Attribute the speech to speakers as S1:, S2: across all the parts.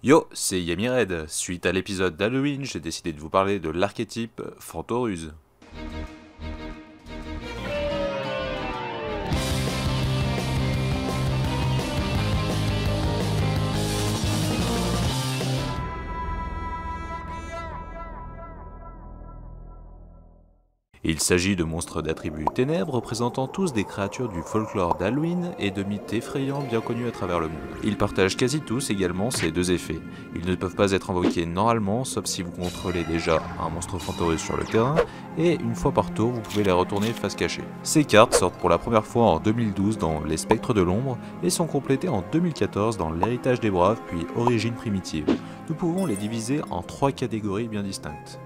S1: Yo, c'est Yamired. Suite à l'épisode d'Halloween, j'ai décidé de vous parler de l'archétype Fantoruse. Il s'agit de monstres d'attributs ténèbres représentant tous des créatures du folklore d'Halloween et de mythes effrayants bien connus à travers le monde. Ils partagent quasi tous également ces deux effets. Ils ne peuvent pas être invoqués normalement sauf si vous contrôlez déjà un monstre Fantoruse sur le terrain et une fois par tour vous pouvez les retourner face cachée. Ces cartes sortent pour la première fois en 2012 dans Les Spectres de l'Ombre et sont complétées en 2014 dans L'Héritage des Braves puis Origines Primitives. Nous pouvons les diviser en 3 catégories bien distinctes.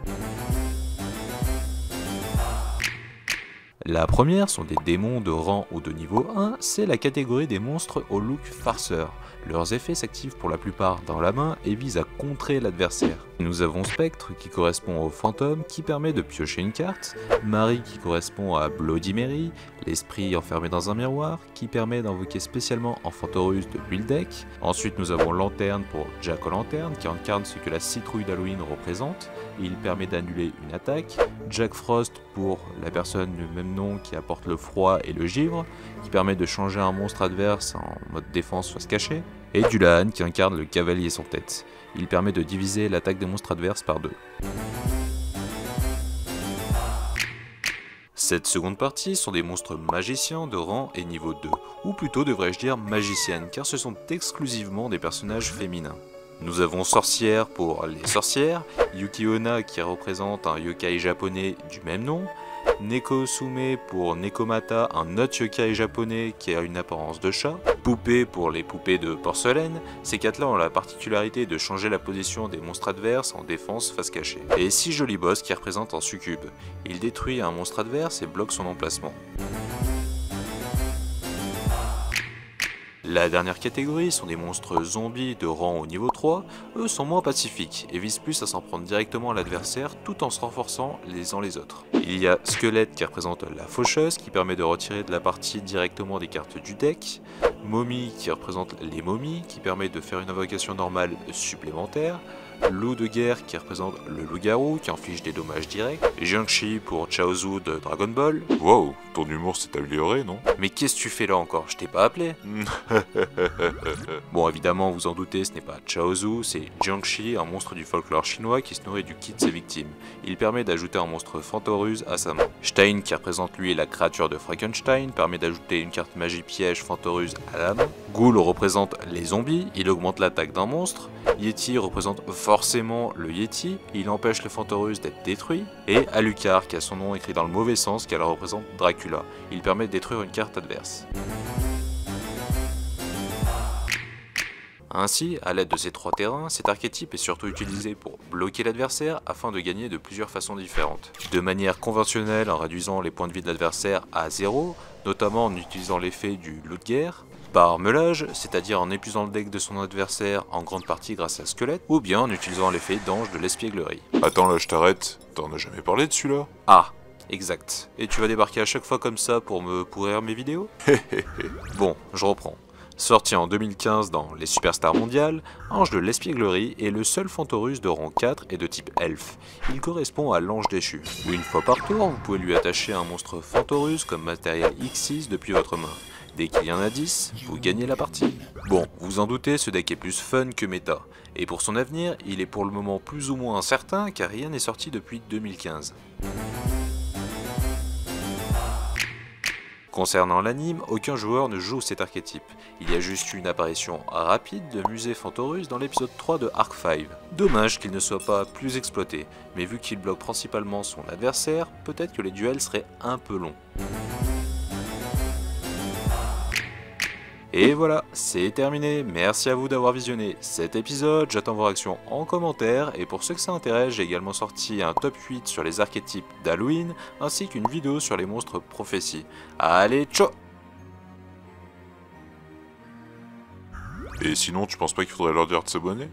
S1: La première sont des démons de rang ou de niveau 1, c'est la catégorie des monstres au look farceur. Leurs effets s'activent pour la plupart dans la main et visent à contrer l'adversaire. Nous avons Spectre qui correspond au fantôme qui permet de piocher une carte, Mary qui correspond à Bloody Mary, l'esprit enfermé dans un miroir qui permet d'invoquer spécialement en Fantoruse depuis le deck. Ensuite nous avons Lanterne pour Jack-o'-lanterne qui incarne ce que la citrouille d'Halloween représente, il permet d'annuler une attaque, Jack Frost pour la personne du même nom qui apporte le froid et le givre, qui permet de changer un monstre adverse en mode défense face cachée, et Dullahan qui incarne le cavalier sans tête. Il permet de diviser l'attaque des monstres adverses par 2. Cette seconde partie sont des monstres magiciens de rang et niveau 2, ou plutôt devrais-je dire magiciennes, car ce sont exclusivement des personnages féminins. Nous avons Sorcière pour les sorcières, Yuki-onna qui représente un yokai japonais du même nom, Neko-sume pour Nekomata, un autre yokai japonais qui a une apparence de chat, Poupée pour les poupées de porcelaine, ces 4 là ont la particularité de changer la position des monstres adverses en défense face cachée. Et 6 jolis boss qui représentent un succube, il détruit un monstre adverse et bloque son emplacement. La dernière catégorie sont des monstres zombies de rang au niveau 3, eux sont moins pacifiques et visent plus à s'en prendre directement à l'adversaire tout en se renforçant les uns les autres. Il y a Squelette qui représente la faucheuse qui permet de retirer de la partie directement des cartes du deck, Momie qui représente les momies qui permet de faire une invocation normale supplémentaire, Loup de guerre qui représente le loup-garou qui inflige des dommages directs, Jiangshi pour Chaozu de Dragon Ball.
S2: Wow, ton humour s'est amélioré, non?
S1: Mais qu'est-ce que tu fais là encore? Je t'ai pas appelé. Bon, évidemment, vous en doutez, ce n'est pas Chaozu, c'est Jiangshi, un monstre du folklore chinois qui se nourrit du ki de ses victimes. Il permet d'ajouter un monstre Fantoruse à sa main. Stein, qui représente lui la créature de Frankenstein, permet d'ajouter une carte magie piège Fantoruse à la main. Ghoul représente les zombies, il augmente l'attaque d'un monstre. Yeti représente forcément le Yeti, il empêche le Fantoruse d'être détruit. Et Alucard, qui a son nom écrit dans le mauvais sens, car elle représente Dracula. Il permet de détruire une carte adverse. Ainsi, à l'aide de ces 3 terrains, cet archétype est surtout utilisé pour bloquer l'adversaire afin de gagner de plusieurs façons différentes. De manière conventionnelle en réduisant les points de vie de l'adversaire à 0, notamment en utilisant l'effet du loup de guerre, par meulage, c'est-à-dire en épuisant le deck de son adversaire en grande partie grâce à Squelette, ou bien en utilisant l'effet d'ange de l'espièglerie.
S2: Attends là, je t'arrête. T'en as jamais parlé de celui-là?
S1: Ah, exact. Et tu vas débarquer à chaque fois comme ça pour me pourrir mes vidéos? Bon, je reprends. Sorti en 2015 dans Les Superstars Mondiales, Ange de l'espièglerie est le seul Fantoruse de rang 4 et de type elfe. Il correspond à l'ange déchu. Une fois par tour, vous pouvez lui attacher un monstre Fantoruse comme matériel X6 depuis votre main. Dès qu'il y en a 10, vous gagnez la partie. Bon, vous en doutez, ce deck est plus fun que méta. Et pour son avenir, il est pour le moment plus ou moins incertain car rien n'est sorti depuis 2015. Concernant l'anime, aucun joueur ne joue cet archétype. Il y a juste une apparition rapide de Musée Fantoruse dans l'épisode 3 de Arc 5. Dommage qu'il ne soit pas plus exploité, mais vu qu'il bloque principalement son adversaire, peut-être que les duels seraient un peu longs. Et voilà, c'est terminé, merci à vous d'avoir visionné cet épisode, j'attends vos réactions en commentaire, et pour ceux que ça intéresse, j'ai également sorti un top 8 sur les archétypes d'Halloween, ainsi qu'une vidéo sur les monstres prophéties. Allez, ciao!
S2: Et sinon, tu penses pas qu'il faudrait leur dire de s'abonner?